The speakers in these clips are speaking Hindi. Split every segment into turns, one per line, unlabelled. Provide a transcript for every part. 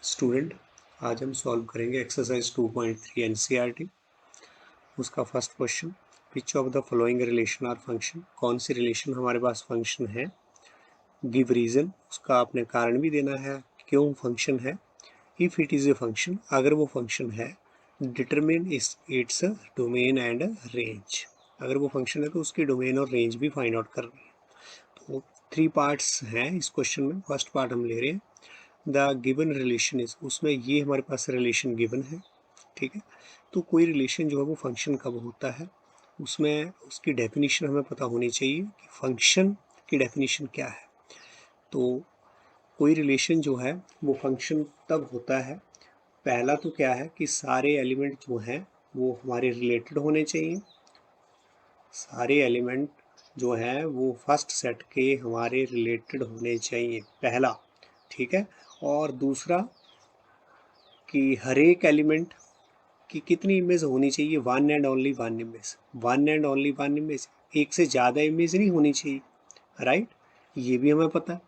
स्टूडेंट, आज हम सॉल्व करेंगे एक्सरसाइज 2.3 एनसीईआरटी। उसका first question, which of the following relation are function. कौन सी रिलेशन हमारे पास फंक्शन है। गिव रीजन, उसका आपने कारण भी देना है क्यों फंक्शन है। If it is a function, अगर वो फंक्शन है। Determine its domain and range, अगर वो फंक्शन है तो उसकी डोमेन और रेंज भी फाइंड आउट करनी है। तो 3 पार्ट्स हैं इस क्वेश्चन में। फर्स्ट पार्ट हम ले रहे हैं द गिवन रिलेशन इज, उसमें ये हमारे पास रिलेशन गिवन है, ठीक है। तो कोई रिलेशन जो है वो फंक्शन कब होता है, उसमें उसकी डेफिनेशन हमें पता होनी चाहिए कि फंक्शन की डेफिनेशन क्या है। तो कोई रिलेशन जो है वो फंक्शन तब होता है, पहला तो क्या है कि सारे एलिमेंट जो हैं वो हमारे रिलेटेड होने चाहिए। सारे एलिमेंट जो हैं वो फर्स्ट सेट के हमारे रिलेटेड होने चाहिए, पहला, ठीक है। और दूसरा कि हर एक एलिमेंट की कितनी इमेज होनी चाहिए, one and only one image, one and only one image, एक से ज़्यादा इमेज नहीं होनी चाहिए, राइट। ये भी हमें पता है।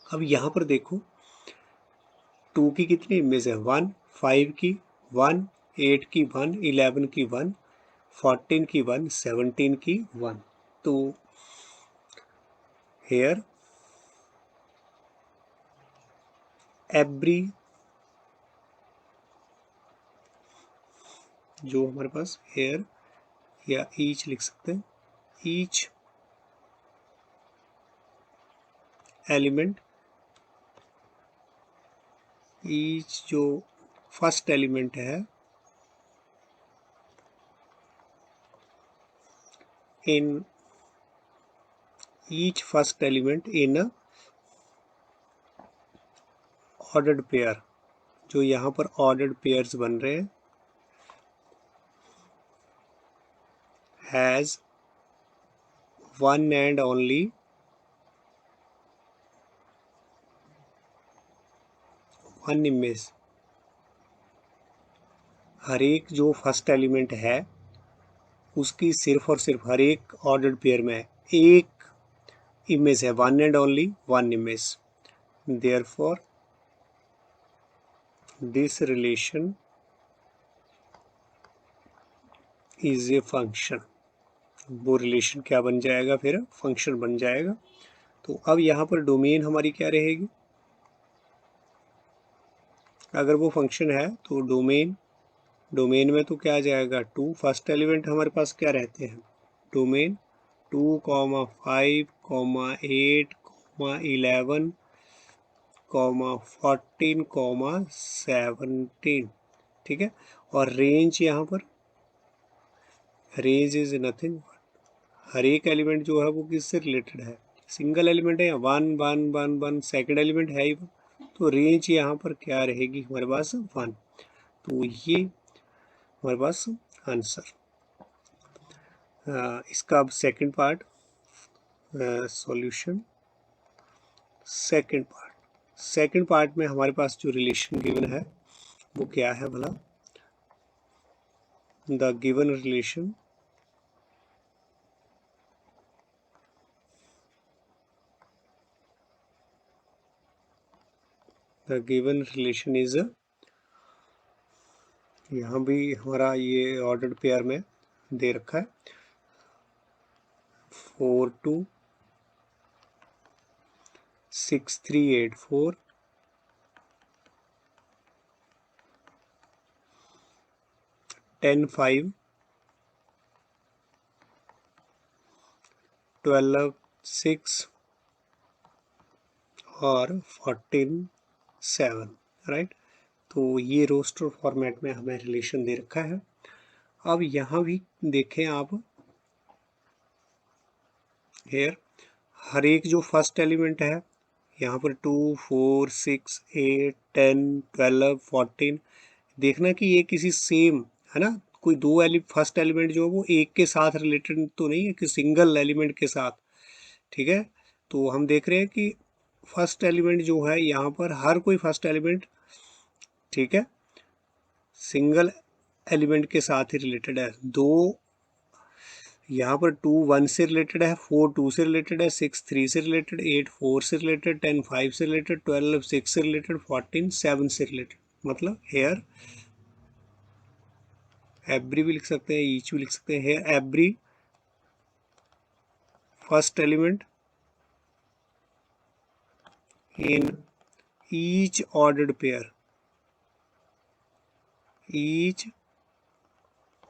अब यहाँ पर देखो, 2 की कितनी इमेज है, 1, 5 की 1, 8 की 1, 11 की 1, 14 की 1, 17 की 1। तो हेयर एवरी, जो हमारे पास हेयर या ईच लिख सकते हैं, ईच एलिमेंट, ईच जो फर्स्ट एलिमेंट है in each first element in a ordered pair, जो यहाँ पर ordered pairs बन रहे हैं, has one and only one image। हर एक जो फर्स्ट एलिमेंट है उसकी सिर्फ और सिर्फ हर एक ऑर्डर्ड पेयर में एक इमेज है, one and only one image. Therefore this relation is a function. वो रिलेशन क्या बन जाएगा, फिर फंक्शन बन जाएगा। तो अब यहाँ पर डोमेन हमारी क्या रहेगी, अगर वो फंक्शन है तो डोमेन में तो क्या आ जाएगा, 2, फर्स्ट एलिमेंट हमारे पास क्या रहते हैं, डोमेन 2, 5, 8, 11, 14, 17, ठीक है। और रेंज, यहाँ पर रेंज इज नथिंग, हर एक एलिमेंट जो है वो किससे रिलेटेड है, सिंगल एलिमेंट है या one one one one, second element है ही, तो रेंज यहाँ पर क्या रहेगी हमारे पास, 1। तो ये हमारे पास आंसर। इसका अब second part, solution. Second part में हमारे पास जो रिलेशन गिवन है वो क्या है भला, द गिवन रिलेशन इज, यहाँ भी हमारा ये ऑर्डर्ड पेयर में दे रखा है, 4 2 6 3 8 4, 10 5, 12 6 और 14 7, राइट। तो ये रोस्टर फॉर्मेट में हमें रिलेशन दे रखा है। अब यहाँ भी देखें आप, हेयर हर एक जो फर्स्ट एलिमेंट है यहाँ पर 2 4 6 8 10 12 14, देखना कि ये किसी सेम है ना, कोई दो फर्स्ट एलिमेंट जो है वो एक के साथ रिलेटेड तो नहीं है कि सिंगल एलिमेंट के साथ, ठीक है। तो हम देख रहे हैं कि फर्स्ट एलिमेंट जो है यहाँ पर हर कोई फर्स्ट एलिमेंट, ठीक है, सिंगल एलिमेंट के साथ ही रिलेटेड है। दो यहाँ पर 2 1 से रिलेटेड है, 4 2 से रिलेटेड है, 6 3 से रिलेटेड, 8 4 से रिलेटेड, 10 5 से रिलेटेड, 12 6 से रिलेटेड, 14 7 से रिलेटेड। मतलब हेयर एवरी भी लिख सकते हैं, ईच भी लिख सकते हैं। Here every first element in each ordered pair, each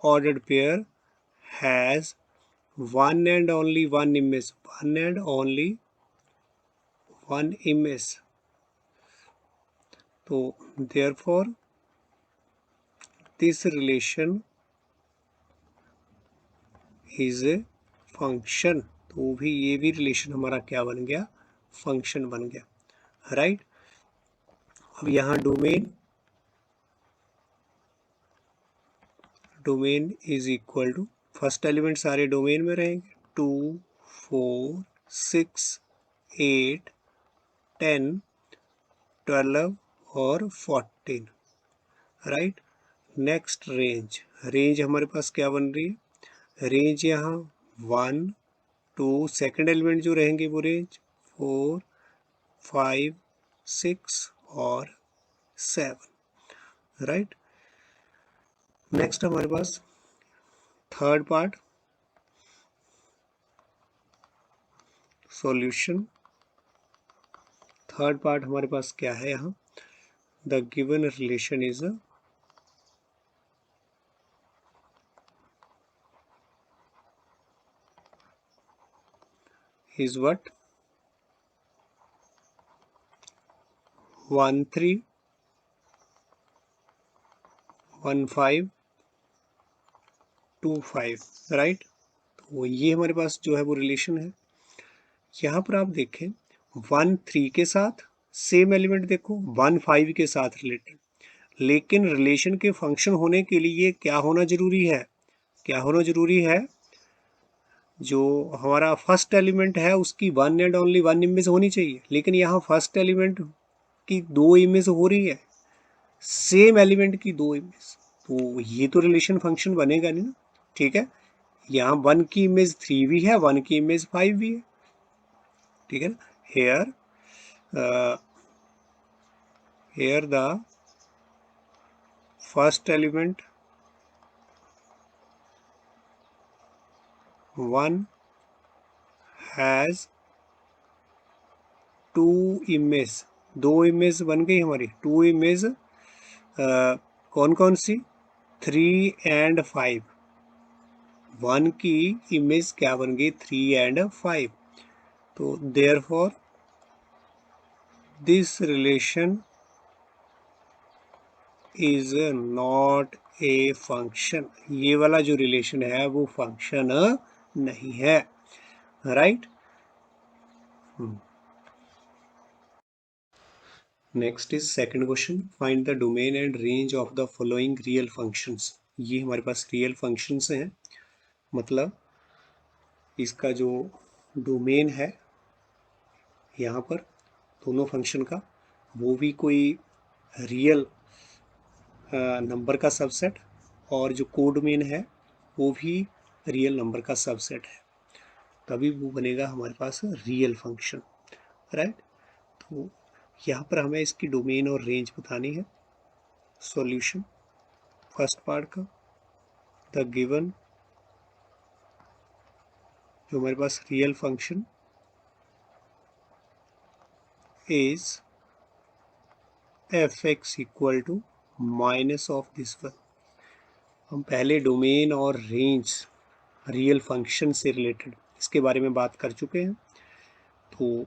ordered pair has one and only one image, one and only one image. तो therefore this relation is a function। तो भी ये भी रिलेशन हमारा क्या बन गया, फंक्शन बन गया, राइट। अब यहाँ domain is equal to, first element सारे डोमेन में रहेंगे, 2 4 6 8 10 12 और 14, राइट। नेक्स्ट रेंज, रेंज हमारे पास क्या बन रही है, रेंज यहाँ 1 2, सेकेंड एलिमेंट जो रहेंगे वो रेंज 4 5 6 और 7, राइट। नेक्स्ट हमारे पास third part, solution. Third part हमारे पास क्या है यहाँ, the given relation is what, 1 3 1 5 2 5, right. तो ये हमारे पास जो है वो रिलेशन है। यहाँ पर आप देखें 1 3 के साथ सेम एलिमेंट देखो, 1 5 के साथ रिलेटेड, लेकिन रिलेशन के फंक्शन होने के लिए क्या होना जरूरी है, क्या होना जरूरी है, जो हमारा फर्स्ट एलिमेंट है उसकी one and only one image होनी चाहिए। लेकिन यहाँ फर्स्ट एलिमेंट की 2 इमेज हो रही है, सेम एलिमेंट की 2 इमेज, तो ये तो रिलेशन फंक्शन बनेगा नहीं ना, ठीक है। यहाँ 1 की इमेज 3 भी है, 1 की इमेज 5 भी है, ठीक है ना। Here the first element 1 has 2 image, 2 image बन गई हमारी, 2 इमेज कौन कौन सी, 3 एंड 5, 1 की इमेज क्या बन गई, 3 एंड 5। तो therefore this relation is not a function, ये वाला जो रिलेशन है वो फंक्शन नहीं है, right. Next is second question, find the domain and range of the following real functions. ये हमारे पास रियल फंक्शंस हैं, मतलब इसका जो डोमेन है यहाँ पर दोनों फंक्शन का, वो भी कोई रियल नंबर का सबसेट, और जो कोडोमेन है वो भी रियल नंबर का सबसेट है, तभी वो बनेगा हमारे पास रियल फंक्शन, राइट। तो यहाँ पर हमें इसकी डोमेन और रेंज बतानी है। सॉल्यूशन फर्स्ट पार्ट का, द गिवन जो हमारे पास real function is F x equal to minus of this one. हम पहले डोमेन और रेंज रियल फंक्शन से रिलेटेड इसके बारे में बात कर चुके हैं, तो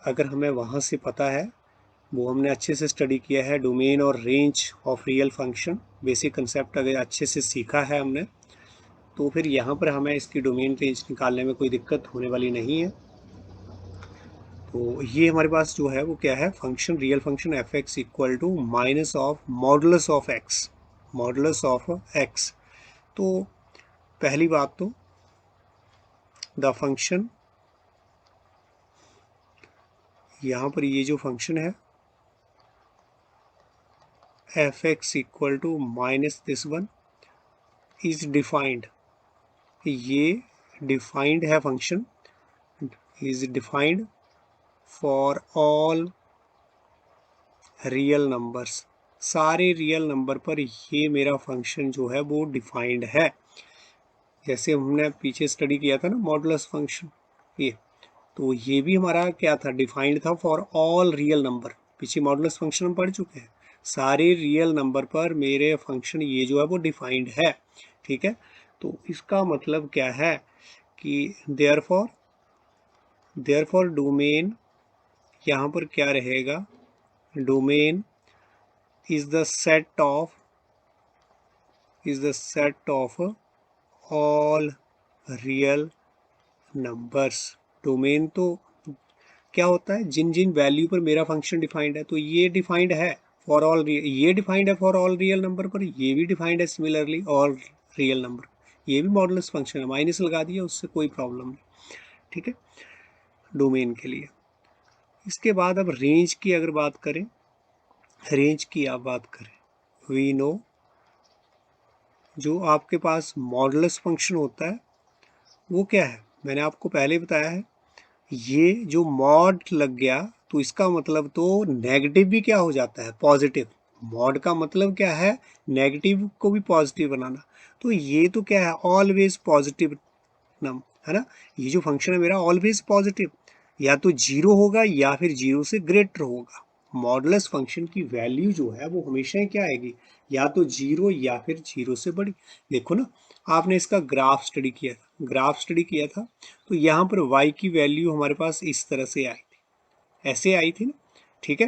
अगर हमें वहाँ से पता है, वो हमने अच्छे से स्टडी किया है, डोमेन और range of real function, basic concept अगर अच्छे से सीखा है हमने, तो फिर यहाँ पर हमें इसकी डोमेन रेंज निकालने में कोई दिक्कत होने वाली नहीं है। तो ये हमारे पास जो है वो क्या है, function, real function f x equal to minus of modulus of x, modulus of x. तो पहली बात तो द फंक्शन, यहाँ पर ये जो फंक्शन है F x equal to minus this one is defined ये डिफाइंड है function, is defined for all real numbers, सारे रियल नंबर पर ये मेरा फंक्शन जो है वो डिफाइंड है। जैसे हमने पीछे स्टडी किया था ना मॉडुलस फंक्शन, ये तो ये भी हमारा क्या था, डिफाइंड था फॉर ऑल रियल नंबर। पीछे मॉडुलस फंक्शन हम पढ़ चुके हैं, सारे रियल नंबर पर मेरे फंक्शन ये जो है वो डिफाइंड है। ठीक है, तो इसका मतलब क्या है कि देयरफॉर डोमेन, यहाँ पर क्या रहेगा, domain is the set of all real numbers. Domain तो क्या होता है, जिन जिन वैल्यू पर मेरा फंक्शन डिफाइंड है, तो ये डिफाइंड है फॉर ऑल, ये डिफाइंड है फॉर ऑल रियल नंबर पर, ये भी डिफाइंड है सिमिलरली ऑल रियल नंबर। ये भी मॉडुलस फंक्शन है, माइनस लगा दिया, उससे कोई प्रॉब्लम नहीं। ठीक है, डोमेन के लिए। इसके बाद अब रेंज की अगर बात करें, रेंज की आप बात करें, वी नो जो आपके पास मॉडुलस फंक्शन होता है वो क्या है, मैंने आपको पहले बताया है, ये जो मॉड लग गया तो इसका मतलब तो नेगेटिव भी क्या हो जाता है, पॉजिटिव। मॉड का मतलब क्या है, नेगेटिव को भी पॉजिटिव बनाना। तो ये तो क्या है, ऑलवेज पॉजिटिव नम, है ना। ये जो फंक्शन है मेरा ऑलवेज पॉजिटिव, या तो जीरो होगा या फिर जीरो से ग्रेटर होगा। मॉडुलस फंक्शन की वैल्यू जो है वो हमेशा ही क्या आएगी, या तो जीरो या फिर जीरो से बड़ी। देखो ना, आपने इसका ग्राफ स्टडी किया था, तो यहाँ पर y की वैल्यू हमारे पास इस तरह से आई थी, ऐसे आई थी ना। ठीक है,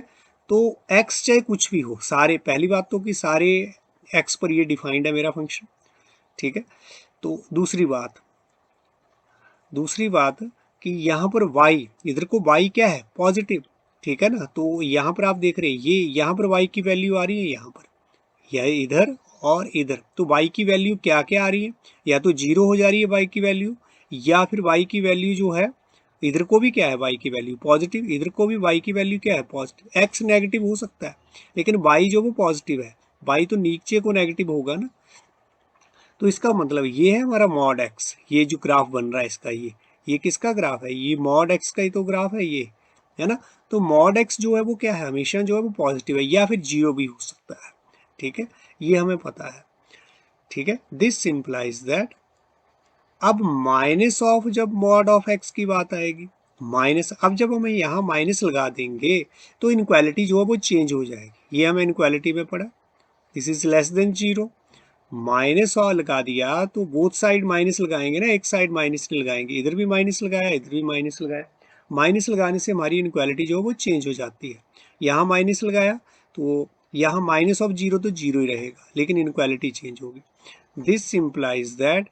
तो x चाहे कुछ भी हो, सारे, पहली बात तो कि सारे x पर ये डिफाइंड है मेरा फंक्शन। ठीक है, तो दूसरी बात कि यहाँ पर y, इधर को y क्या है, पॉजिटिव। ठीक है ना, तो यहाँ पर आप देख रहे हैं ये यहाँ पर y की वैल्यू आ रही है, यहाँ पर या इधर और इधर, तो y की वैल्यू क्या क्या आ रही है, या तो जीरो हो जा रही है y की वैल्यू, या फिर y की वैल्यू जो है, इधर को भी क्या है y की वैल्यू पॉजिटिव, इधर को भी y की वैल्यू क्या है पॉजिटिव। x नेगेटिव हो सकता है लेकिन y जो वो पॉजिटिव है, y तो नीचे को नेगेटिव होगा ना। तो इसका मतलब ये है हमारा मॉड एक्स, ये जो ग्राफ बन रहा है इसका, ये किसका ग्राफ है, ये मॉड एक्स का ही तो ग्राफ है ये, है ना। तो मॉड एक्स जो है वो क्या है, हमेशा जो है वो पॉजिटिव है, या फिर जीरो भी हो सकता है। ठीक है, ये हमें पता है। ठीक है, दिस सिंप्लाइज दैट, अब माइनस ऑफ, जब मॉड ऑफ एक्स की बात आएगी, माइनस, अब जब हमें यहाँ माइनस लगा देंगे तो इनक्वालिटी जो है वो चेंज हो जाएगी। ये हमें इनक्वालिटी में पढ़ा, this is less than zero, minus और लगा दिया तो बोथ साइड माइनस लगाएंगे ना, एक साइड माइनस नहीं लगाएंगे, इधर भी माइनस लगाया इधर भी माइनस लगाया। माइनस लगाने से हमारी इनक्वालिटी जो है वो चेंज हो जाती है। यहाँ माइनस लगाया तो यहाँ माइनस ऑफ जीरो तो जीरो ही रहेगा, लेकिन इनक्वालिटी चेंज होगी। दिस सिंप्लाइज दैट,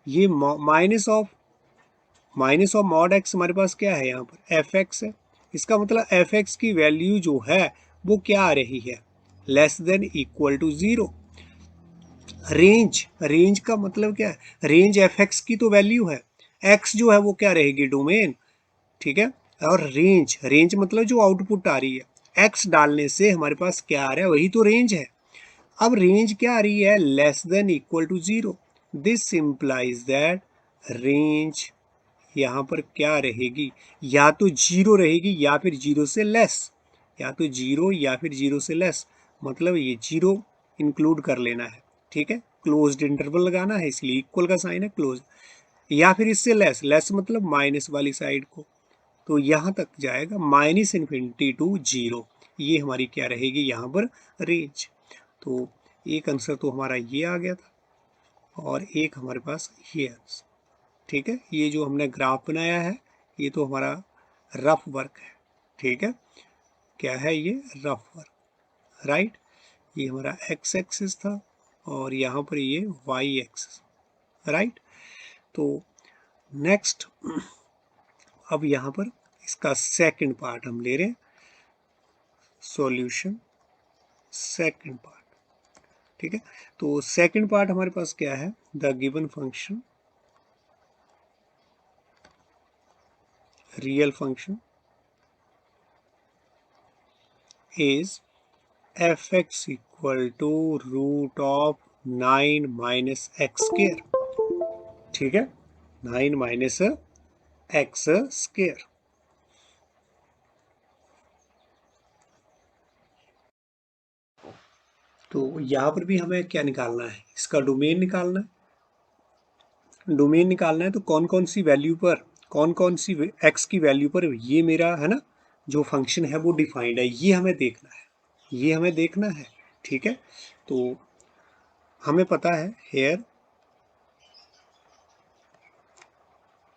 ये माइनस ऑफ मॉड एक्स हमारे पास क्या है, यहाँ पर एफ एक्स है। इसका मतलब एफ एक्स की वैल्यू जो है वो क्या आ रही है, less than equal to zero. Range का मतलब क्या है, रेंज एफ एक्स की तो वैल्यू है, एक्स जो है वो क्या रहेगी, डोमेन। ठीक है, और रेंज मतलब जो आउटपुट आ रही है, एक्स डालने से हमारे पास क्या आ रहा है, वही तो रेंज है। अब रेंज क्या आ रही है, less than equal to zero. This implies that range यहाँ पर क्या रहेगी, या तो जीरो रहेगी या फिर जीरो से लेस, या तो जीरो या फिर जीरो से लेस, मतलब ये जीरो इंक्लूड कर लेना है। ठीक है, क्लोज्ड इंटरवल लगाना है इसलिए इक्वल का साइन है, क्लोज, या फिर इससे लेस मतलब माइनस वाली साइड को, तो यहाँ तक जाएगा माइनस इन्फिनिटी टू जीरो। ये हमारी क्या रहेगी यहाँ पर, रेंज। तो एक आंसर तो हमारा ये आ गया था, और एक हमारे पास ये आंसर। ठीक है, ये जो हमने ग्राफ बनाया है ये तो हमारा रफ वर्क है। ठीक है, क्या है ये, रफ वर्क, राइट। ये हमारा एक्स एक्सिस था और यहाँ पर ये वाई एक्सिस, राइट। तो नेक्स्ट, अब यहाँ पर इसका सेकंड पार्ट हम ले रहे हैं, सॉल्यूशन सेकंड पार्ट। ठीक है, तो सेकंड पार्ट हमारे पास क्या है, the given function, real function is fx equal to root of 9 minus x square. ठीक है, 9 माइनस एक्स स्क्वायर। तो यहाँ पर भी हमें क्या निकालना है, इसका डोमेन निकालना है। डोमेन निकालना है तो कौन कौन सी वैल्यू पर, कौन कौन सी एक्स की वैल्यू पर ये मेरा है ना जो फंक्शन है वो डिफाइंड है, ये हमें देखना है, ये हमें देखना है। ठीक है, तो हमें पता है हेयर,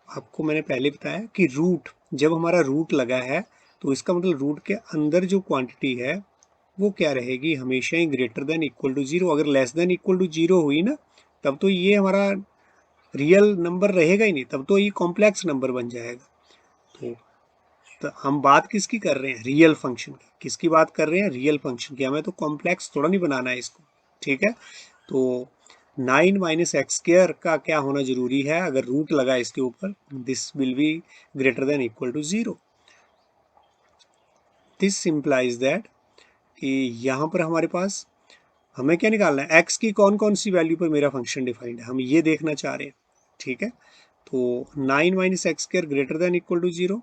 आपको मैंने पहले बताया कि रूट, जब हमारा रूट लगा है तो इसका मतलब रूट के अंदर जो क्वांटिटी है वो क्या रहेगी, हमेशा ही greater than equal to zero. अगर less than equal to zero हुई ना, तब तो ये हमारा रियल नंबर रहेगा ही नहीं, तब तो ये कॉम्प्लेक्स नंबर बन जाएगा। तो हम बात किसकी कर रहे हैं, रियल फंक्शन की। किसकी बात कर रहे हैं, रियल फंक्शन की। हमें तो कॉम्प्लेक्स थोड़ा नहीं बनाना है इसको। ठीक है, तो 9 माइनस एक्स स्क्वायर का क्या होना जरूरी है, अगर रूट लगा इसके ऊपर, this will be greater than equal to zero. This implies that कि यहाँ पर हमारे पास हमें क्या निकालना है, एक्स की कौन कौन सी वैल्यू पर मेरा फंक्शन डिफाइंड है, हम ये देखना चाह रहे हैं। ठीक है, तो 9 minus x square greater than equal to zero,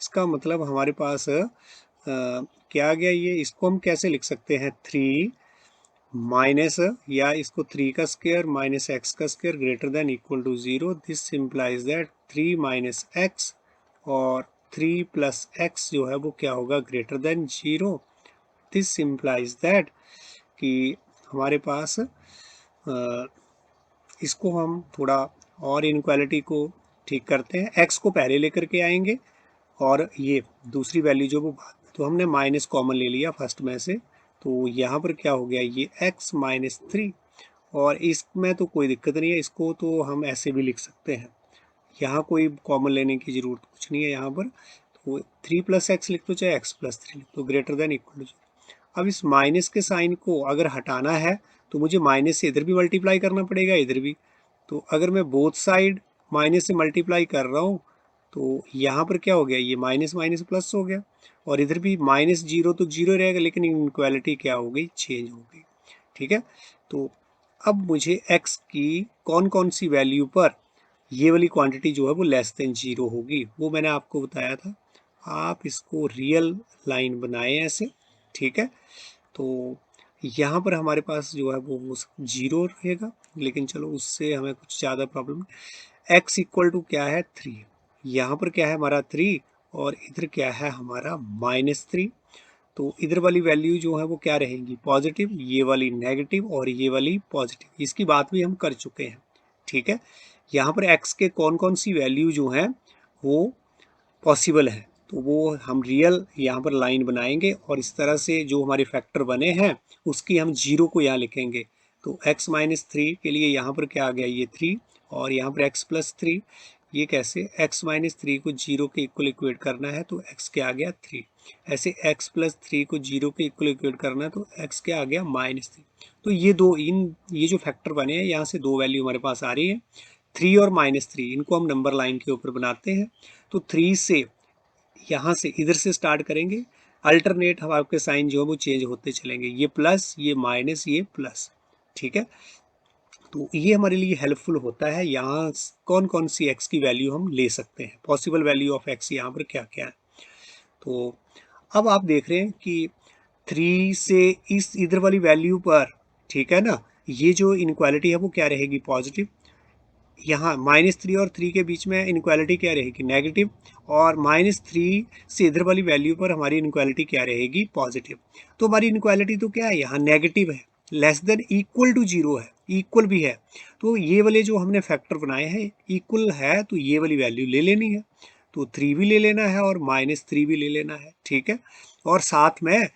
इसका मतलब हमारे पास क्या आ गया, ये इसको हम कैसे लिख सकते हैं, 3 माइनस, या इसको 3 का स्क्वायर माइनस एक्स का square greater than equal to zero. This implies that 3 minus x और 3 प्लस एक्स जो है वो क्या होगा, greater than zero. This implies that कि हमारे पास इसको हम थोड़ा और इनक्वालिटी को ठीक करते हैं, एक्स को पहले लेकर के आएंगे और ये दूसरी वैल्यू जो वो बाद में, तो हमने माइनस कॉमन ले लिया फर्स्ट में से, तो यहाँ पर क्या हो गया, ये x माइनस 3। और इसमें तो कोई दिक्कत नहीं है, इसको तो हम ऐसे भी लिख सकते हैं, यहाँ कोई कॉमन लेने की जरूरत कुछ नहीं है यहाँ पर। तो 3 प्लस एक्स लिख दो चाहे x प्लस 3 लिख दो, ग्रेटर देन इक्वल टू। अब इस माइनस के साइन को अगर हटाना है तो मुझे माइनस से इधर भी मल्टीप्लाई करना पड़ेगा, इधर भी। तो अगर मैं बोथ साइड माइनस से मल्टीप्लाई कर रहा हूँ तो यहाँ पर क्या हो गया, ये माइनस माइनस प्लस हो गया, और इधर भी माइनस जीरो तो जीरो रहेगा, लेकिन इनक्वालिटी क्या हो गई, चेंज हो गई। ठीक है, तो अब मुझे x की कौन कौन सी वैल्यू पर ये वाली क्वांटिटी जो है वो लेस देन जीरो होगी, वो मैंने आपको बताया था। आप इसको रियल लाइन बनाएं ऐसे। ठीक है, तो यहाँ पर हमारे पास जो है वो जीरो रहेगा, लेकिन चलो उससे हमें कुछ ज़्यादा प्रॉब्लम। x इक्वल टू क्या है, 3। यहाँ पर क्या है हमारा 3, और इधर क्या है हमारा -3। तो इधर वाली वैल्यू जो है वो क्या रहेंगी, पॉजिटिव, ये वाली नेगेटिव और ये वाली पॉजिटिव। इसकी बात भी हम कर चुके हैं। ठीक है, यहाँ पर x के कौन कौन सी वैल्यू जो है वो पॉसिबल है, तो वो हम रियल यहाँ पर लाइन बनाएंगे, और इस तरह से जो हमारे फैक्टर बने हैं उसकी हम जीरो को यहाँ लिखेंगे। तो x माइनस 3 के लिए यहाँ पर क्या आ गया, ये 3, और यहाँ पर x प्लस 3। ये कैसे, x माइनस 3 को जीरो के इक्वल इक्वेट करना है तो x क्या आ गया, 3। ऐसे x प्लस 3 को जीरो के इक्वल इक्वेट करना है तो x क्या आ गया, -3। तो ये दो, ये जो फैक्टर बने हैं यहाँ से दो वैल्यू हमारे पास आ रही है, 3 और -3, इनको हम नंबर लाइन के ऊपर बनाते हैं। तो 3 से यहाँ से इधर से स्टार्ट करेंगे, अल्टरनेट हम आपके साइन जो है वो चेंज होते चलेंगे, ये प्लस ये माइनस ये प्लस। ठीक है, तो ये हमारे लिए हेल्पफुल होता है, यहाँ कौन कौन सी एक्स की वैल्यू हम ले सकते हैं, पॉसिबल वैल्यू ऑफ एक्स यहाँ पर क्या क्या है। तो अब आप देख रहे हैं कि 3 से इस इधर वाली वैल्यू पर, ठीक है ना, ये जो इनक्वालिटी है वो क्या रहेगी, पॉजिटिव। यहाँ -3 और 3 के बीच में इनक्वालिटी क्या रहेगी, नेगेटिव, और -3 से इधर वाली वैल्यू पर हमारी इनक्वालिटी क्या रहेगी, पॉजिटिव। तो हमारी इनक्वालिटी तो क्या है, यहाँ नेगेटिव है, less than equal to zero है, इक्वल भी है। तो ये वाले जो हमने फैक्टर बनाए हैं इक्वल है, तो ये वाली वैल्यू ले लेनी है, तो 3 भी ले लेना है और -3 भी ले लेना है। ठीक है, और साथ में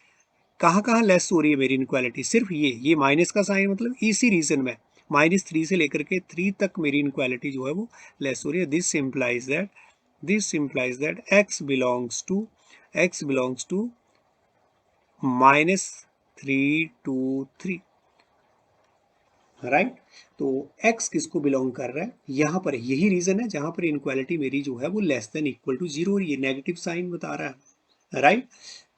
कहाँ कहाँ लेस हो रही है मेरी इनक्वालिटी, सिर्फ ये माइनस का साइन, मतलब इसी रीजन में -3 से लेकर के 3 तक मेरी इनक्वालिटी जो है वो लेस हो रही है। This implies that x belongs to -3 to 3, right. तो x किसको बिलोंग कर रहा है, यहाँ पर यही रीजन है जहां पर इनक्वालिटी मेरी जो है वो less than equal to zero, और ये नेगेटिव साइन बता रहा है, राइट।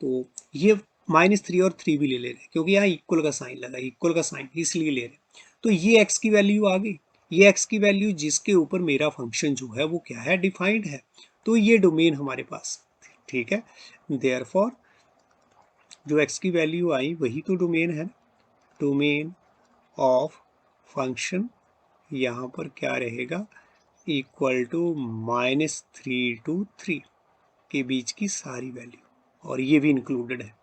तो ये -3 और 3 भी ले रहे हैं क्योंकि यहाँ इक्वल का साइन लगा, इक्वल का साइन इसलिए ले रहे हैं। तो ये x की वैल्यू आ गई, ये x की वैल्यू जिसके ऊपर मेरा फंक्शन जो है वो क्या है, डिफाइंड है, तो ये डोमेन हमारे पास, ठीक है। देयरफॉर जो x की वैल्यू आई वही तो डोमेन है, डोमेन ऑफ फंक्शन यहाँ पर क्या रहेगा, इक्वल टू -3 to 3 के बीच की सारी वैल्यू, और ये भी इंक्लूडेड है।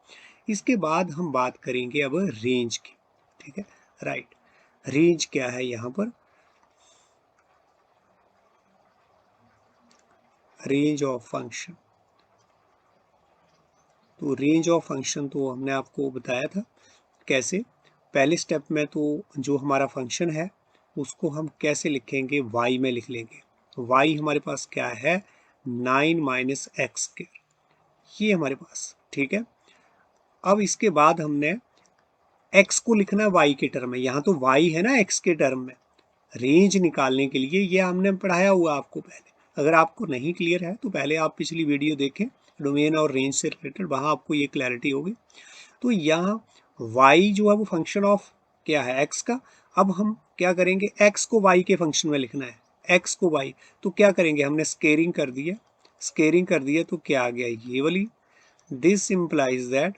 इसके बाद हम बात करेंगे अब रेंज की, ठीक है, राइट। रेंज क्या है यहाँ पर, रेंज ऑफ फंक्शन, तो रेंज ऑफ फंक्शन तो हमने आपको बताया था कैसे। पहले स्टेप में तो जो हमारा फंक्शन है उसको हम कैसे लिखेंगे, y में लिख लेंगे। तो y हमारे पास क्या है, 9 - x², ये हमारे पास, ठीक है। अब इसके बाद हमने x को लिखना है y के टर्म में, यहाँ तो y है ना x के टर्म में, रेंज निकालने के लिए ये हमने पढ़ाया हुआ आपको पहले। अगर आपको नहीं क्लियर है तो पहले आप पिछली वीडियो देखें, डोमेन और रेंज से रिलेटेड, वहाँ आपको ये क्लैरिटी होगी। तो यहाँ y जो है वो फंक्शन ऑफ क्या है, x का। अब हम क्या करेंगे, x को y के फंक्शन में लिखना है, x को y, तो क्या करेंगे, हमने स्केयरिंग कर दिया, स्केयरिंग कर दिया तो क्या आ गया, ये वाली। दिस इम्प्लाइज दैट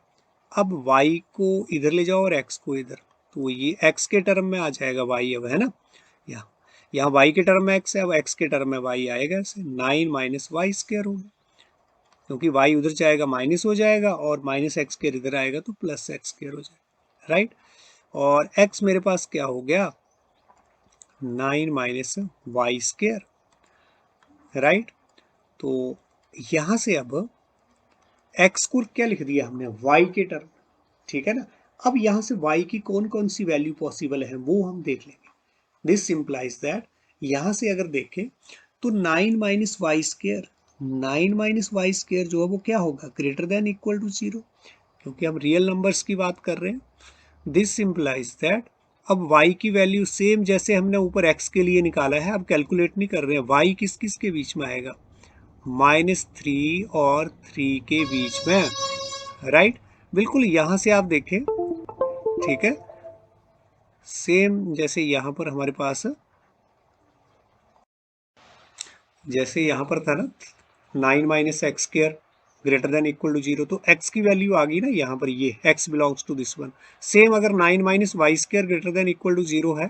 अब y को इधर ले जाओ और x को इधर, तो ये x के टर्म में आ जाएगा y, अब है ना, यहाँ यहाँ y के टर्म में x है, अब x के टर्म में y आएगा, ऐसे 9 - y² होगा, क्योंकि y उधर जाएगा माइनस हो जाएगा और -x² इधर आएगा तो +x² हो जाएगा, राइट। और x मेरे पास क्या हो गया, 9 - y², राइट। तो यहाँ से अब x को क्या लिख दिया हमने, y के टर्म, ठीक है ना। अब यहाँ से y की कौन कौन सी वैल्यू पॉसिबल है वो हम देख लेंगे। दिस इम्प्लाइज दैट, यहाँ से अगर देखें तो 9 - y², 9 - y² जो है वो क्या होगा, ग्रेटर देन इक्वल टू 0, क्योंकि हम रियल नंबर्स की बात कर रहे हैं। दिस इम्प्लाइज दैट अब y की वैल्यू सेम जैसे हमने ऊपर x के लिए निकाला है, अब कैलकुलेट नहीं कर रहे हैं, y किस किस के बीच में आएगा, -3 और 3 के बीच में, राइट। बिल्कुल यहाँ से आप देखें, ठीक है, सेम जैसे यहाँ पर हमारे पास, जैसे यहाँ पर था ना 9 - x² greater than equal to 0, तो x की वैल्यू आ गई ना यहाँ पर, ये x belongs to this one. Same अगर 9 - y² greater than equal to 0 है,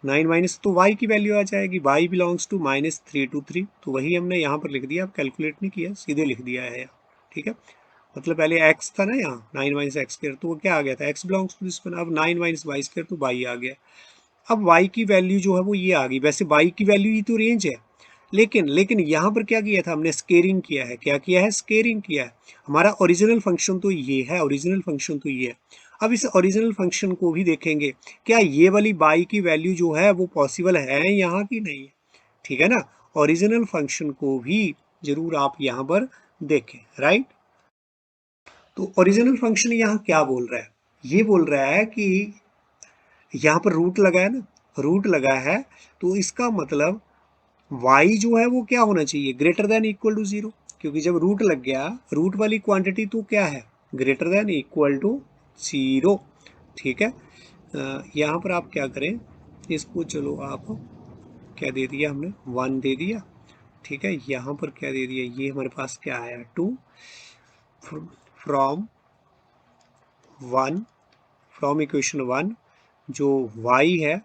9 माइनस, तो y की वैल्यू आ जाएगी, y बिलोंग्स टू -3 to 3, तो वही हमने यहाँ पर लिख दिया, अब कैलकुलेट नहीं किया, सीधे लिख दिया है यहाँ, ठीक है। मतलब पहले x था ना यहाँ 9 - x², तो वो क्या आ गया था, x belongs to this one, अब 9 - y², तो y आ गया। अब y की वैल्यू जो है वो ये आ गई, वैसे y की वैल्यू ही तो रेंज है, लेकिन यहाँ पर क्या किया था हमने, स्केयरिंग किया है, क्या किया है, स्केयरिंग किया है। हमारा ओरिजिनल फंक्शन तो ये है, ओरिजिनल फंक्शन तो ये है। अब इस ओरिजिनल फंक्शन को भी देखेंगे, क्या ये वाली y की वैल्यू जो है वो पॉसिबल है यहाँ की, नहीं है, ठीक है ना। ओरिजिनल फंक्शन को भी जरूर आप यहाँ पर देखें, राइट। तो ओरिजिनल फंक्शन यहाँ क्या बोल रहा है, ये बोल रहा है कि यहाँ पर रूट लगा है ना, रूट लगा है, तो इसका मतलब y जो है वो क्या होना चाहिए, ग्रेटर देन इक्वल टू 0, क्योंकि जब रूट लग गया, रूट वाली क्वांटिटी तो क्या है, ग्रेटर देन इक्वल टू 0, ठीक है। यहाँ पर आप क्या करें, इसको चलो आप क्या दे दिया हमने, 1 दे दिया, ठीक है। यहाँ पर क्या दे दिया, ये हमारे पास क्या आया, 2 फ्रॉम 1, फ्रॉम इक्वेशन 1, जो y है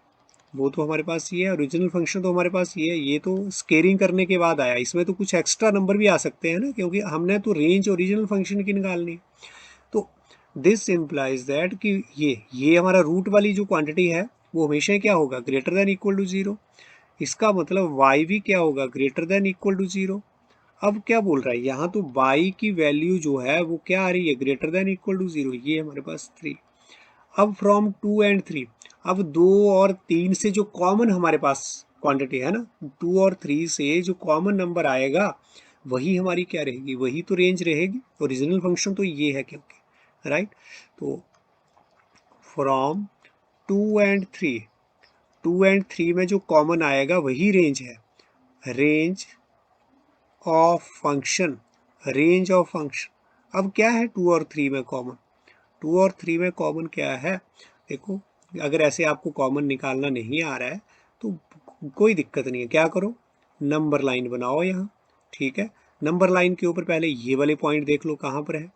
वो तो हमारे पास ये है, ओरिजिनल फंक्शन तो हमारे पास ये है, ये तो स्केयरिंग करने के बाद आया, इसमें तो कुछ एक्स्ट्रा नंबर भी आ सकते हैं ना, क्योंकि हमने तो रेंज ओरिजिनल फंक्शन की निकालनी। तो दिस इम्प्लाइज दैट कि ये हमारा रूट वाली जो क्वांटिटी है वो हमेशा क्या होगा, ग्रेटर देन इक्वल टू 0, इसका मतलब y भी क्या होगा, ग्रेटर देन इक्वल टू 0। अब क्या बोल रहा है यहाँ, तो y की वैल्यू जो है वो क्या आ रही है, ग्रेटर देन इक्वल टू 0, ये हमारे पास 3। अब फ्रॉम 2 and 3, अब 2 और 3 से जो कॉमन हमारे पास क्वांटिटी है ना, 2 और 3 से जो कॉमन नंबर आएगा वही हमारी क्या रहेगी, वही तो रेंज रहेगी। ओरिजिनल फंक्शन तो ये है क्योंकि, राइट। तो फ्रॉम 2 and 3, 2 and 3 में जो कॉमन आएगा वही रेंज है, range of function, range of function. अब क्या है 2 और 3 में कॉमन, 2 और 3 में कॉमन क्या है, देखो अगर ऐसे आपको कॉमन निकालना नहीं आ रहा है तो कोई दिक्कत नहीं है, क्या करो नंबर लाइन बनाओ यहाँ, ठीक है। नंबर लाइन के ऊपर पहले ये वाले पॉइंट देख लो कहाँ पर है,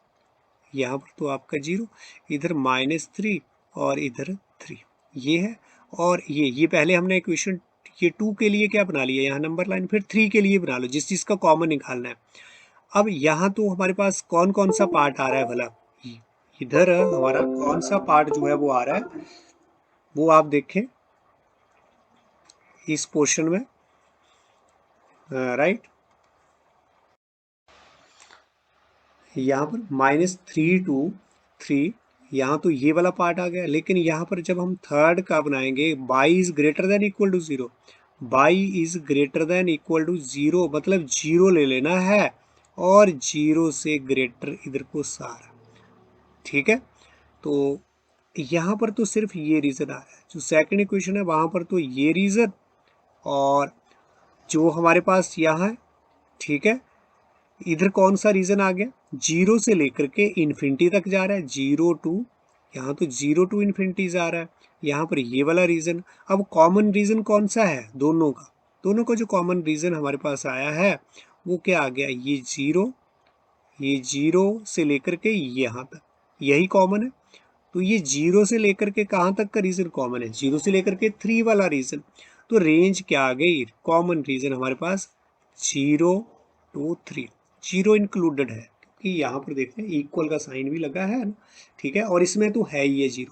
यहाँ पर तो आपका 0, इधर -3 और इधर 3, ये है। और ये पहले हमने इक्वेशन ये 2 के लिए क्या बना लिया, यहाँ नंबर लाइन, फिर 3 के लिए बना लो, जिस चीज़ का कॉमन निकालना है। अब यहाँ तो हमारे पास कौन कौन सा पार्ट आ रहा है भला, इधर हमारा कौन सा पार्ट जो है वो आ रहा है, वो आप देखें इस पोर्शन में, राइट। यहाँ पर -3 to 3, यहाँ तो ये वाला पार्ट आ गया, लेकिन यहाँ पर जब हम थर्ड का बनाएंगे, y is greater than equal to 0, y is greater than equal to 0 मतलब 0 ले लेना है, और 0 से ग्रेटर इधर को सारा, ठीक है। तो यहाँ पर तो सिर्फ ये रीजन आ रहा है, जो सेकंड इक्वेशन है वहां पर तो ये रीजन, और जो हमारे पास यहाँ है, ठीक है, इधर कौन सा रीजन आ गया, 0 से लेकर के इन्फिनिटी तक जा रहा है, 0 टू, यहाँ तो 0 टू इन्फिनिटी जा रहा है, यहाँ पर ये वाला रीजन। अब कॉमन रीजन कौन सा है दोनों का, दोनों का जो कॉमन रीजन हमारे पास आया है वो क्या आ गया, ये 0 से लेकर के यहाँ तक, यही कॉमन है। तो ये 0 से लेकर के कहाँ तक का रीजन कॉमन है, 0 से लेकर के 3 वाला रीजन। तो रेंज क्या आ गई, कॉमन रीजन हमारे पास 0 to 3, 0 इंक्लूडेड है, क्योंकि यहाँ पर देखते हैं इक्वल का साइन भी लगा है ना, ठीक है, और इसमें तो है ही है 0,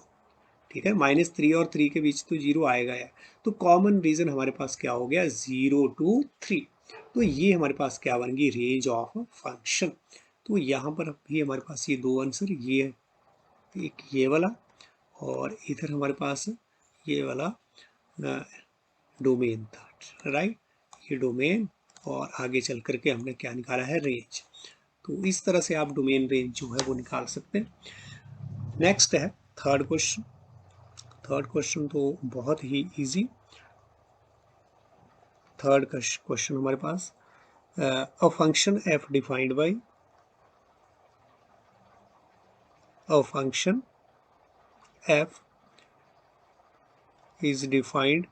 ठीक है, -3 और 3 के बीच तो 0 आएगा है। तो कॉमन रीजन हमारे पास क्या हो गया, 0 to 3। तो ये हमारे पास क्या बन गई, रेंज ऑफ फंक्शन। तो यहाँ पर भी हमारे पास ये दो आंसर, ये है एक ये वाला, और इधर हमारे पास ये वाला डोमेन था, राइट, ये डोमेन, और आगे चल करके हमने क्या निकाला है, रेंज। तो इस तरह से आप डोमेन रेंज जो है वो निकाल सकते हैं। नेक्स्ट है थर्ड क्वेश्चन। थर्ड क्वेश्चन तो बहुत ही इजी। थर्ड क्वेश्चन हमारे पास, a function f defined by, a function f is defined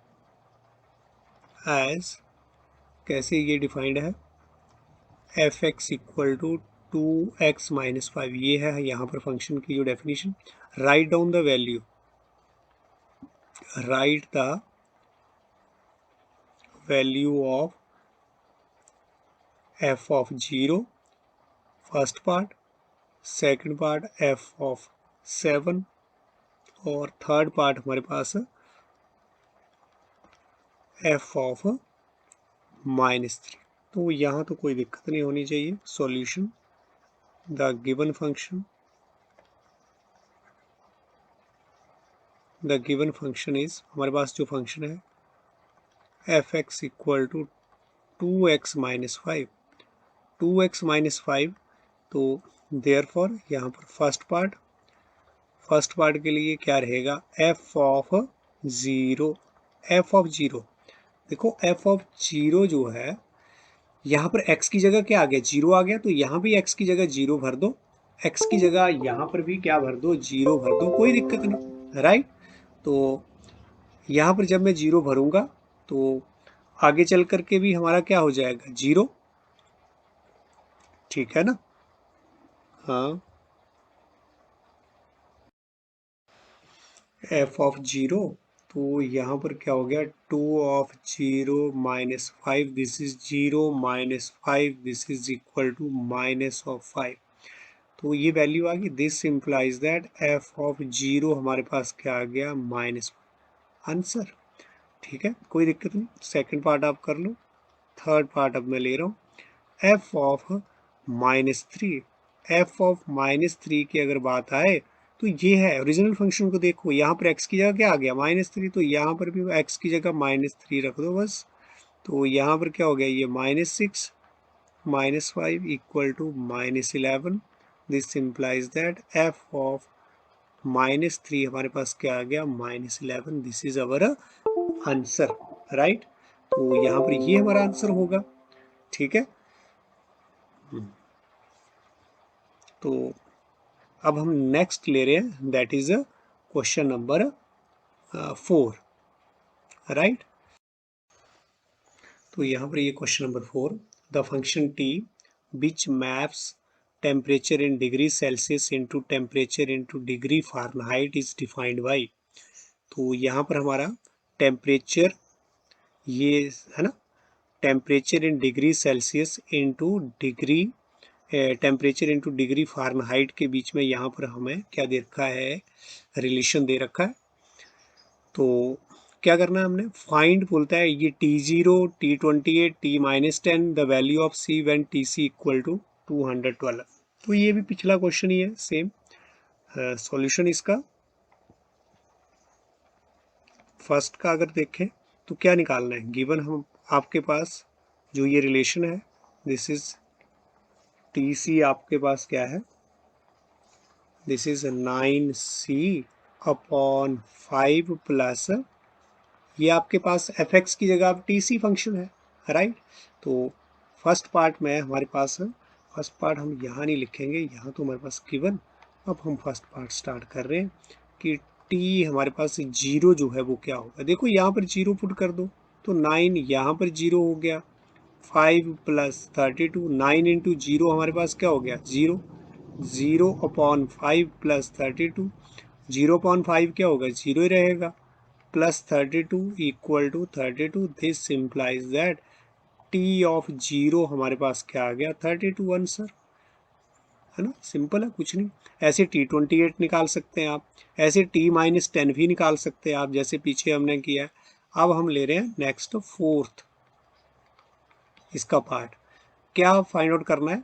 as, कैसे ये डिफाइंड है, F x equal to 2x-5, ये है यहाँ पर फंक्शन की जो definition. Write down the value, right the value of f of 0, first part, second part f of 7, और थर्ड पार्ट हमारे पास f ऑफ -3। तो यहाँ तो कोई दिक्कत नहीं होनी चाहिए। Solution, the given function, the given function is, हमारे पास जो फंक्शन है F x equal to 2x-5, 2x-5, तो देयरफॉर यहाँ पर फर्स्ट पार्ट के लिए क्या रहेगा, f ऑफ 0, f ऑफ 0, देखो f ऑफ 0 जो है, यहाँ पर x की जगह क्या आ गया, 0 आ गया, तो यहाँ भी x की जगह 0 भर दो, x की जगह यहाँ पर भी क्या भर दो, 0 भर दो, कोई दिक्कत नहीं, राइट। तो यहाँ पर जब मैं 0 भरूंगा तो आगे चल करके भी हमारा क्या हो जाएगा, 0, ठीक है ना। हाँ, f ऑफ 0, तो यहाँ पर क्या हो गया, 2 of 0 -5, this is 0 -5, this is equal to minus of 5, तो ये वैल्यू आ गई। This implies that f of 0 हमारे पास क्या आ गया, -5, आंसर, ठीक है, कोई दिक्कत नहीं। सेकंड पार्ट आप कर लो, थर्ड पार्ट अब मैं ले रहा हूँ, f ऑफ -3, f ऑफ -3 की अगर बात आए तो ये है ओरिजिनल फंक्शन को देखो, यहाँ पर x की जगह क्या आ गया, -3, तो यहाँ पर भी x की जगह -3 रख दो बस। तो यहाँ पर क्या हो गया, ये -6 -5 equal to -11, this implies that f of -3 हमारे पास क्या आ गया, -11, this is our answer, right. तो यहाँ पर ये हमारा आंसर होगा, ठीक है। तो अब हम नेक्स्ट ले रहे हैं, that is question number 4, right. तो यहाँ पर ये question number 4, the function T which maps temperature in degree Celsius into temperature into degree Fahrenheit is defined by. तो यहाँ पर हमारा टेम्परेचर ये है ना, temperature in degree Celsius into degree temperature into degree Fahrenheit के बीच में यहाँ पर हमें क्या दे रखा है, रिलेशन दे रखा है। तो क्या करना है हमने, फाइंड बोलता है ये T0, T28, T-10 the value of C when TC equal to 212। तो ये भी पिछला क्वेश्चन ही है, सेम सॉल्यूशन इसका फर्स्ट का अगर देखें तो क्या निकालना है, गिवन हम आपके पास जो ये रिलेशन है, दिस इज TC आपके पास क्या है, this is 9C upon 5 plus ये आपके पास fx की जगह अब TC फंक्शन है, राइट। तो फर्स्ट पार्ट में हमारे पास है, फर्स्ट पार्ट हम यहाँ नहीं लिखेंगे, यहाँ तो हमारे पास गिवन। अब हम फर्स्ट पार्ट स्टार्ट कर रहे हैं कि t हमारे पास 0 जो है वो क्या होगा। देखो यहाँ पर 0 पुट कर दो तो 9 यहाँ पर 0 हो गया, 5 प्लस 32, 9 इंटू 0 हमारे पास क्या हो गया 0, 0 अपॉन 5 प्लस 32, 0 अपॉन 5 क्या होगा 0 ही रहेगा, plus 32 equal to 32। This implies that t of 0 हमारे पास क्या आ गया 32 आंसर, है ना, सिंपल है कुछ नहीं। ऐसे T28 निकाल सकते हैं आप, ऐसे T-10 भी निकाल सकते हैं आप, जैसे पीछे हमने किया है। अब हम ले रहे हैं नेक्स्ट फोर्थ इसका पार्ट, क्या फाइंड आउट करना है,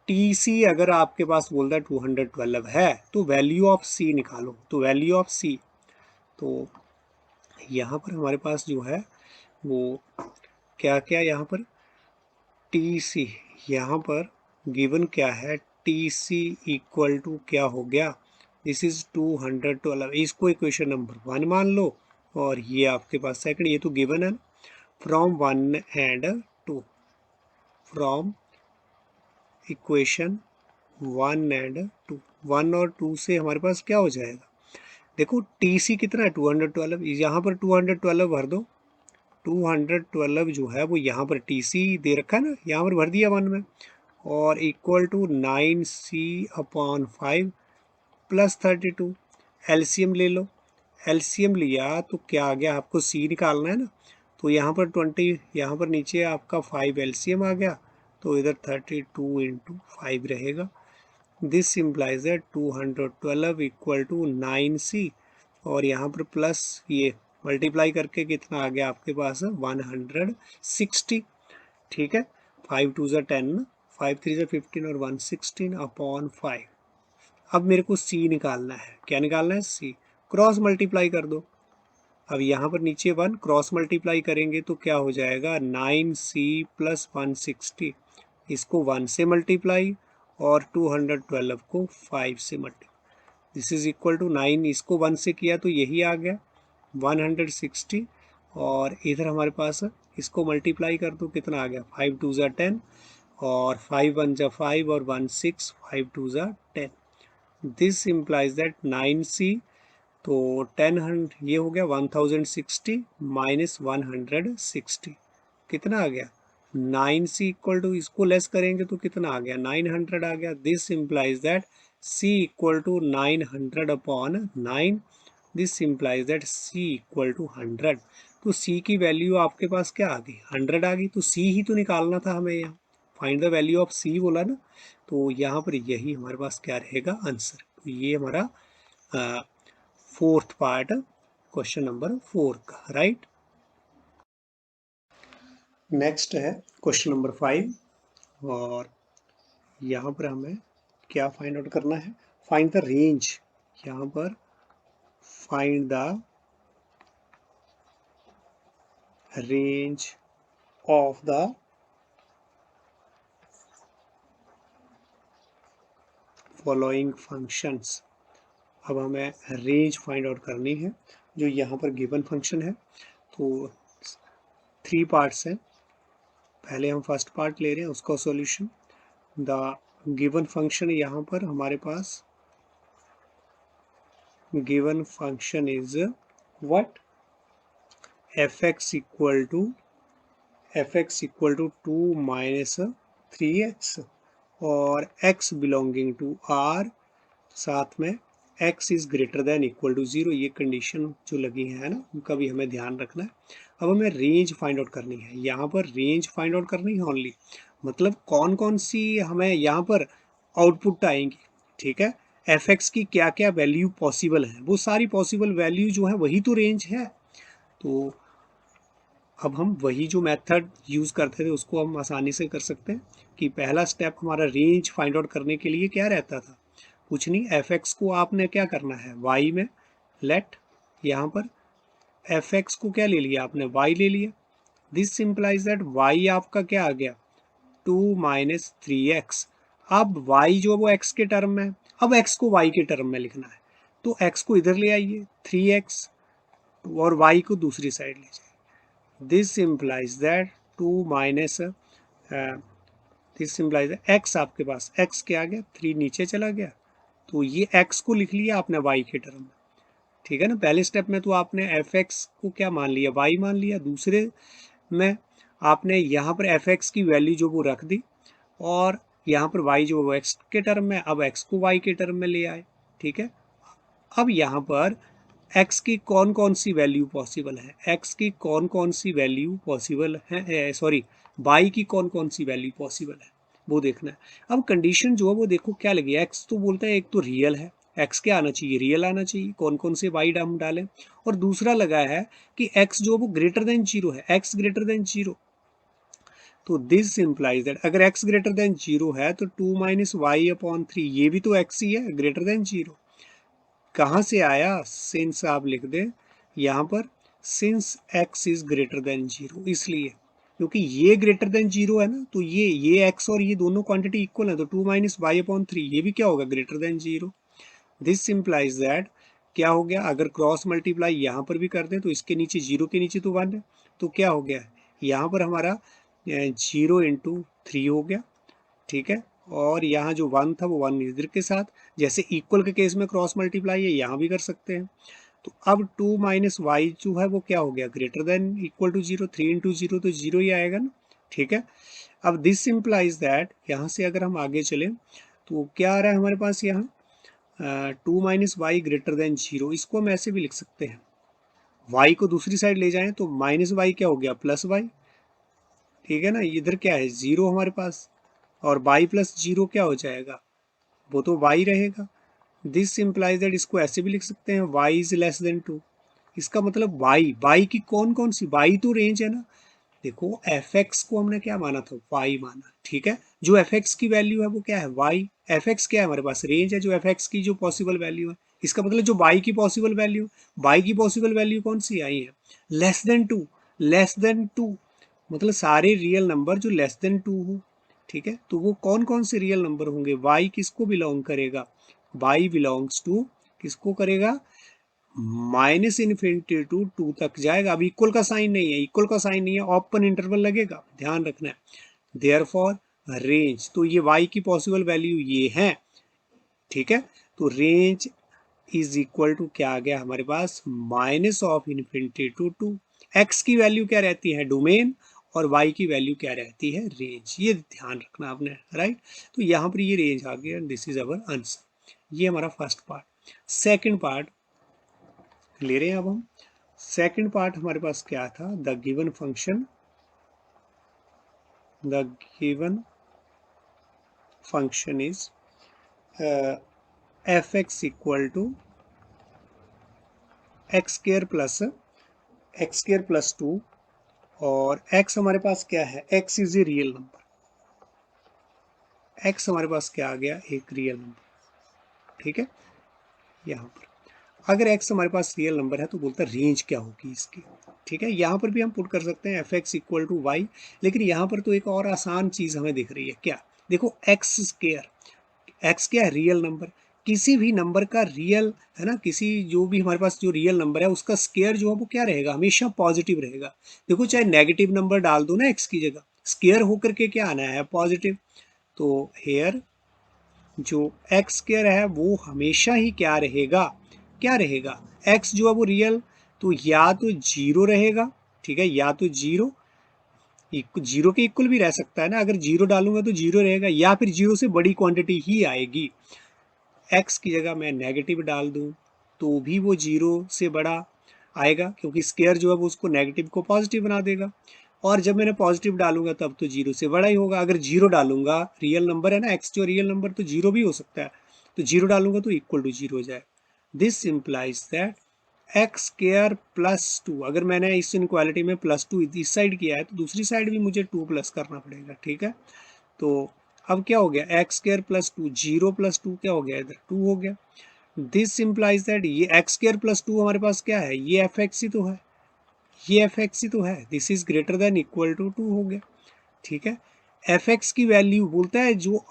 TC अगर आपके पास बोलता है 212 है तो वैल्यू ऑफ C निकालो। तो वैल्यू ऑफ C, तो यहाँ पर हमारे पास जो है वो क्या क्या, यहाँ पर TC, यहाँ पर गिवन क्या है, TC इक्वल टू क्या हो गया, दिस इज 212, इसको इक्वेशन नंबर 1 मान लो, और ये आपके पास सेकंड, ये तो गिवन है, from 1 and 2, from equation 1 and 2, 1 और 2 से हमारे पास क्या हो जाएगा, देखो TC कितना है 212, यहाँ पर 212 भर दो, 212 जो है वो यहाँ पर TC दे रखा है ना, यहाँ पर भर दिया 1 में, और equal to 9C upon 5 plus 32, LCM ले लो, एलसीएम लिया तो क्या आ गया, आपको C निकालना है ना, तो यहाँ पर 20, यहाँ पर नीचे आपका 5 एलसीएम आ गया, तो इधर 32 इंटू 5 रहेगा। This implies that 212 equal to 9C, और यहाँ पर प्लस ये मल्टीप्लाई करके कितना आ गया आपके पास 160, ठीक है, 5 2 ज़ा 10, 5 3 ज़ा 15 और 116 अपॉन 5। अब मेरे को C निकालना है, क्या निकालना है C, क्रॉस मल्टीप्लाई कर दो। अब यहाँ पर नीचे 1 क्रॉस मल्टीप्लाई करेंगे तो क्या हो जाएगा 9C प्लस 160, इसको 1 से मल्टीप्लाई और 212 को 5 से multiply, this is equal to 9, इसको 1 से किया तो यही आ गया 160, और इधर हमारे पास इसको मल्टीप्लाई कर दो कितना आ गया 5 2 ज़ा 10 और 5 1 ज़ा 5 और 1 6, 5 2 ज़ा 10। दिस इम्प्लाइज दैट 9C, तो 10 ये हो गया 1060 माइनस 160, कितना आ गया 9C इक्वल टू, इसको लेस करेंगे तो कितना आ गया 900 आ गया। This implies that C equal to 900 upon 9, this implies that C equal to 100। तो C की वैल्यू आपके पास क्या आ गई 100 आ गई, तो C ही तो निकालना था हमें, यहाँ find the value of C बोला ना, तो यहाँ पर यही हमारे पास क्या रहेगा आंसर। तो ये हमारा फोर्थ पार्ट क्वेश्चन नंबर 4 का, राइट। नेक्स्ट है क्वेश्चन नंबर 5, और यहाँ पर हमें क्या फाइंड आउट करना है, फाइंड द रेंज, यहाँ पर find the range of the following functions. अब हमें रेंज फाइंड आउट करनी है, जो यहाँ पर गिवन फंक्शन है। तो 3 पार्ट्स हैं, पहले हम फर्स्ट पार्ट ले रहे हैं उसका सॉल्यूशन। द गिवन फंक्शन यहाँ पर हमारे पास given function is what, fx equal to F x equal to 2 minus 3x और x बिलोंगिंग टू r, साथ में x is greater than equal to 0। ये कंडीशन जो लगी है ना, उनका भी हमें ध्यान रखना है। अब हमें रेंज फाइंड आउट करनी है, यहाँ पर रेंज फाइंड आउट करनी है ओनली, मतलब कौन कौन सी हमें यहाँ पर आउटपुट आएंगी, ठीक है। एफ एक्स की क्या क्या वैल्यू पॉसिबल है, वो सारी पॉसिबल वैल्यू जो है वही तो रेंज है। तो अब हम वही जो मेथड यूज़ करते थे उसको हम आसानी से कर सकते हैं कि पहला स्टेप हमारा रेंज फाइंड आउट करने के लिए क्या रहता था, कुछ नहीं, एफ एक्स को आपने क्या करना है वाई में, लेट यहाँ पर एफ एक्स को क्या ले लिया आपने, वाई ले लिया। दिस सिंप्लाइज दैट वाई आपका क्या आ गया, 2 माइनस 3x। अब y जो वो x के टर्म में है, अब x को y के टर्म में लिखना है, तो x को इधर ले आइए 3x और y को दूसरी साइड ले जाइए। This implies that 2 minus this implies x, आपके पास x क्या आ गया, 3 नीचे चला गया, तो ये x को लिख लिया आपने y के टर्म में, ठीक है ना। पहले स्टेप में तो आपने एफ एक्स को क्या मान लिया, y मान लिया, दूसरे में आपने यहाँ पर एफ एक्स की वैल्यू जो वो रख दी और यहाँ पर y जो वो x के टर्म में, अब x को y के टर्म में ले आए, ठीक है। अब यहाँ पर x की कौन कौन सी वैल्यू पॉसिबल है, x की कौन कौन सी वैल्यू पॉसिबल है, सॉरी y की कौन कौन सी वैल्यू पॉसिबल है वो देखना है। अब कंडीशन जो है वो देखो क्या लगी, x तो बोलता है एक तो रियल है, x क्या आना चाहिए, रियल आना चाहिए, कौन कौन से y हम डालें, और दूसरा लगा है कि x जो वो ग्रेटर देन 0 है, x ग्रेटर देन 0। तो दिस इम्प्लाइज दैट अगर x ग्रेटर देन 0 है तो 2 माइनस वाई अपॉन 3, ये भी तो x ही है, ग्रेटर देन 0। कहाँ से आया, सिंस आप लिख दें यहाँ पर, since x is greater then 0, इसलिए क्योंकि ये ग्रेटर देन 0 है ना, तो ये x और ये दोनों क्वांटिटी इक्वल है, तो 2 माइनस वाई अपॉन 3 ये भी क्या होगा, greater then 0। This implies that क्या हो गया, अगर क्रॉस मल्टीप्लाई यहाँ पर भी कर दें तो इसके नीचे 0 के नीचे तो 1 है, तो क्या हो गया, यहाँ पर हमारा 0 इंटू 3 हो गया, ठीक है। और यहाँ जो 1 था वो 1 इधर के साथ, जैसे इक्वल के केस में क्रॉस मल्टीप्लाई है यहाँ भी कर सकते हैं। तो अब 2 माइनस वाई जो है वो क्या हो गया, greater than equal to 0, 3 into 0 तो 0 ही आएगा ना, ठीक है। अब दिस इम्प्लाइज दैट यहाँ से अगर हम आगे चलें तो क्या आ रहा है हमारे पास यहाँ, 2 माइनस वाई ग्रेटर देन 0, इसको हम ऐसे भी लिख सकते हैं, y को दूसरी साइड ले जाएं तो माइनस वाई क्या हो गया, प्लस वाई, ठीक है ना। इधर क्या है 0 हमारे पास, और y प्लस 0 क्या हो जाएगा, वो तो y रहेगा। दिस इम्प्लाइज दैट इसको ऐसे भी लिख सकते हैं, y इज लेस देन 2। इसका मतलब y की कौन कौन सी, y तो रेंज है ना, देखो एफ एक्स को हमने क्या माना था, y माना, ठीक है। जो एफ एक्स की वैल्यू है वो क्या है, y, एफ एक्स क्या है हमारे पास, रेंज है, जो एफ एक्स की जो पॉसिबल वैल्यू है, इसका मतलब जो y की पॉसिबल वैल्यू, y की पॉसिबल वैल्यू कौन सी आई है, लेस देन 2, लेस देन 2, मतलब सारे रियल नंबर जो लेस देन 2 हो, ठीक है। तो वो कौन कौन से रियल नंबर होंगे, y किसको बिलोंग करेगा, y बिलोंग्स टू किसको करेगा, माइनस इन्फिनिटी टू 2 तक जाएगा। अब इक्वल का साइन नहीं है, इक्वल का साइन नहीं है, ओपन इंटरवल लगेगा, ध्यान रखना है। देयरफॉर रेंज, तो ये y की पॉसिबल वैल्यू ये है, ठीक है। तो रेंज इज इक्वल टू क्या आ गया हमारे पास, minus of infinity to 2। x की वैल्यू क्या रहती है, डोमेन, और y की वैल्यू क्या रहती है, रेंज, ये ध्यान रखना आपने, राइट। तो यहाँ पर ये रेंज आ गया, दिस इज अवर आंसर। ये हमारा फर्स्ट पार्ट। सेकेंड पार्ट ले रहे हैं अब हम। सेकंड पार्ट हमारे पास क्या था, the given function, the given function is F x equal to x square plus 2, और x हमारे पास क्या है, x is a real number, x हमारे पास क्या आ गया, एक रियल नंबर, ठीक है। यहाँ पर अगर x हमारे पास रियल नंबर है तो बोलता है रेंज क्या होगी इसकी, ठीक है। यहाँ पर भी हम पुट कर सकते हैं f x equal to y, लेकिन यहाँ पर तो एक और आसान चीज़ हमें दिख रही है, क्या, देखो एक्स स्केयर, एक्स क्या है, रियल नंबर, किसी भी नंबर का रियल है ना, किसी जो भी हमारे पास जो रियल नंबर है उसका स्केयर जो है वो क्या रहेगा, हमेशा पॉजिटिव रहेगा। देखो चाहे नेगेटिव नंबर डाल दो ना एक्स की जगह, स्केयर होकर के क्या आना है, पॉजिटिव। तो हेयर जो एक्स स्क्वायर है वो हमेशा ही क्या रहेगा, क्या रहेगा, एक्स जो है वो रियल, तो या तो जीरो रहेगा, ठीक है, या तो जीरो, जीरो के इक्वल भी रह सकता है ना, अगर जीरो डालूंगा तो जीरो रहेगा, या फिर जीरो से बड़ी क्वांटिटी ही आएगी। एक्स की जगह मैं नेगेटिव डाल दूं तो भी वो जीरो से बड़ा आएगा, क्योंकि स्केयर जो है वो उसको नेगेटिव को पॉजिटिव बना देगा। और जब मैंने पॉजिटिव डालूंगा तब तो जीरो से बड़ा ही होगा। अगर जीरो डालूंगा, रियल नंबर है ना एक्स जो रियल नंबर, तो जीरो भी हो सकता है, तो जीरो डालूंगा तो इक्वल टू जीरो हो जाए। This implies that x square plus two, अगर मैंने इस इनक्वालिटी में प्लस टू इस साइड किया है तो दूसरी साइड भी मुझे टू प्लस करना पड़ेगा, ठीक है। तो अब क्या हो गया, x square plus two, zero plus two क्या हो गया, इधर टू हो गया। दिस इम्प्लाइज दैट ये एक्स स्केयर प्लस टू हमारे पास क्या है, ये एफ एक्स ही तो है, ये एफ एक्स ही तो है, this is greater than equal to two हो गया, ठीक है। एफ एक्स की वैल्यू बोलता है जो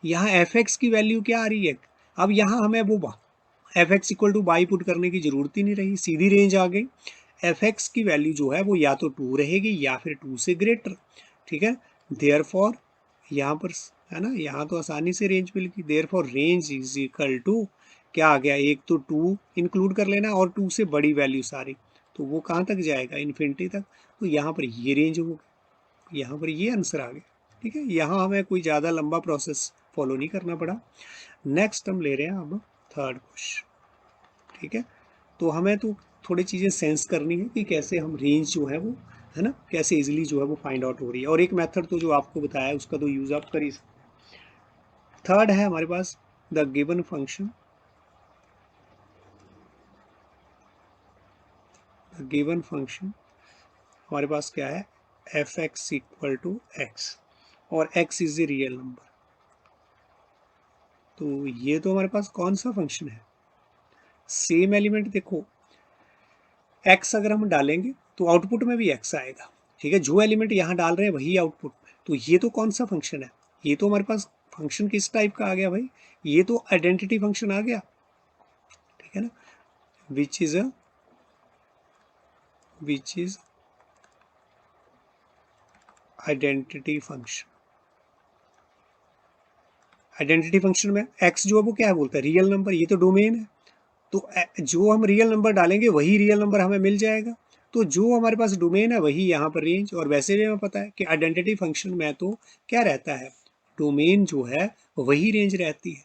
यहाँ एफ एक्स की वैल्यू क्या आ रही है, अब यहाँ हमें वो F x equal two by put करने की जरूरत ही नहीं रही, सीधी रेंज आ गई। एफ एक्स की वैल्यू जो है वो या तो टू रहेगी या फिर टू से ग्रेटर, ठीक है। देयर फॉर यहाँ पर है ना, यहाँ तो आसानी से रेंज मिल गई। Therefore range is equal to क्या आ गया, एक तो टू इंक्लूड कर लेना और टू से बड़ी वैल्यू सारी, तो वो कहाँ तक जाएगा, इन्फिनिटी तक। तो यहाँ पर ये रेंज हो गई, यहाँ पर ये आंसर आ गया, ठीक है। यहाँ हमें कोई ज़्यादा लंबा प्रोसेस फॉलो नहीं करना पड़ा। नेक्स्ट हम ले रहे हैं अब थर्ड क्वेश्चन, ठीक है। तो हमें तो थोड़ी चीज़ें सेंस करनी है कि कैसे हम रेंज जो है वो, है ना, कैसे इजीली जो है वो फाइंड आउट हो रही है। और एक मेथड तो जो आपको बताया है उसका तो यूज़ आप कर ही सकते। थर्ड है हमारे पास the given function, the given function हमारे पास क्या है, F x equal to X, और X is a real number. तो ये तो हमारे पास कौन सा फंक्शन है, सेम एलिमेंट देखो, एक्स अगर हम डालेंगे तो आउटपुट में भी एक्स आएगा, ठीक है। जो एलिमेंट यहाँ डाल रहे हैं वही आउटपुट में, तो ये तो कौन सा फंक्शन है, ये तो हमारे पास फंक्शन किस टाइप का आ गया भाई, ये तो आइडेंटिटी फंक्शन आ गया, ठीक है ना, which is identity function. Identity function में एक्स जो है वो क्या है बोलता है, रियल नंबर, ये तो डोमेन है, तो जो हम रियल नंबर डालेंगे वही रियल नंबर हमें मिल जाएगा। तो जो हमारे पास डोमेन है वही यहाँ पर रेंज, और वैसे भी हमें पता है कि आइडेंटिटी फंक्शन में तो क्या रहता है, डोमेन जो है वही रेंज रहती है,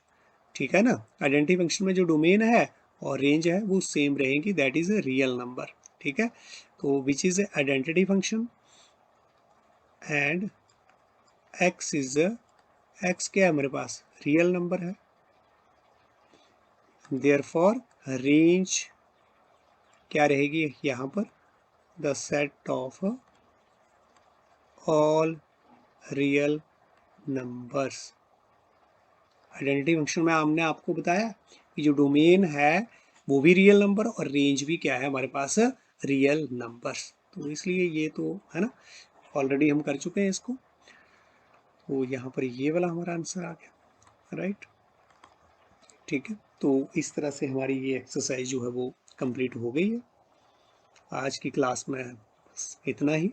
ठीक है ना। आइडेंटिटी फंक्शन में जो डोमेन है और रेंज है वो सेम रहेगी, that is a real number, ठीक है। तो which is identity function and x is x क्या है हमारे पास, रियल नंबर है, देयरफॉर रेंज क्या रहेगी यहाँ पर, the set of all real numbers. Identity function में हमने आपको बताया कि जो डोमेन है वो भी रियल नंबर और रेंज भी क्या है हमारे पास, रियल नंबर्स। तो इसलिए ये तो है ना, ऑलरेडी हम कर चुके हैं इसको, तो यहाँ पर ये वाला हमारा आंसर आ गया, राइट, ठीक है। तो इस तरह से हमारी ये एक्सरसाइज जो है वो कंप्लीट हो गई है। आज की क्लास में बस इतना ही।